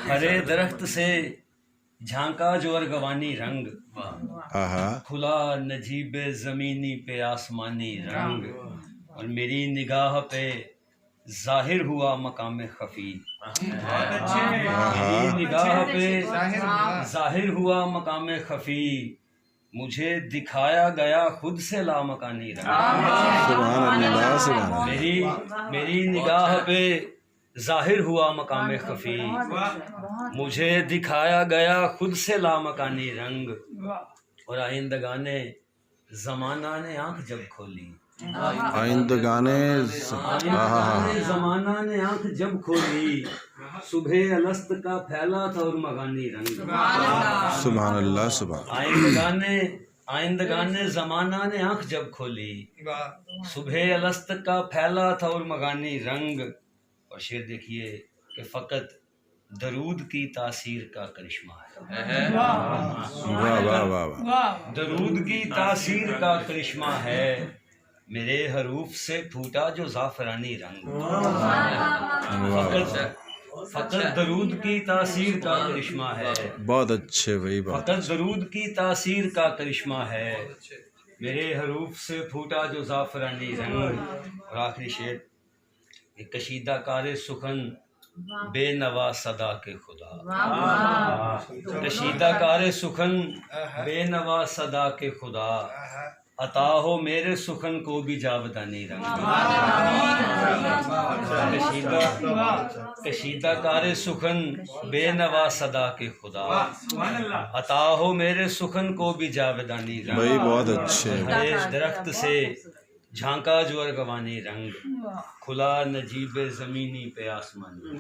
ہرے درخت سے جھانکا جو ارغوانی رنگ، کھلا نجیب زمینی پہ آسمانی رنگ، اور میری نگاہ پہ ظاہر ہوا مقام خفی، میری نگاہ پہ ظاہر ہوا مقام خفی، مجھے دکھایا گیا خود سے لامکانی رنگ، میری نگاہ پہ ظاہر ہوا مقام خفی، مجھے دکھایا گیا خود سے لامکانی رنگ، اور آئندگانے زمانہ نے آنکھ جب کھولی، آئندگانے زمانہ نے آنکھ جب کھولی، صبح الست کا پھیلا تھا اور مغانی رنگ، سبحان اللہ سبحان آئندگانے زمانہ نے آنکھ جب کھولی، صبح الست کا پھیلا تھا اور مغانی رنگ، اور شعر دیکھیے کہ فقط درود کی تاثیر کا کرشمہ ہے، واہ واہ واہ واہ درود کی تاثیر کا کرشمہ ہے، میرے حروف سے پھوٹا جو زعفرانی رنگ، فقط درود کی تاثیر کا کرشمہ ہے، بہت اچھے بھائی بات فقط درود کی تاثیر کا کرشمہ ہے، میرے حروف سے پھوٹا جو زعفرانی رنگ، اور آخری شعر، کہ کشیدہ کار سخن بے نوا صدا کے خدا، کشیدہ کار سخن بے نوا صدا کے خدا، عطا ہو میرے سخن کو بھی جاودانی رنگ، کشیدہ کار سخن بے نوا صدا کے خدا، عطا ہو میرے سخن کو بھی جاودانی رنگ، بھائی بہت اچھے ہرے درخت سے جھانکا جو ارغوانی رنگ، کھلا نجیب زمینی پہ آسمانی،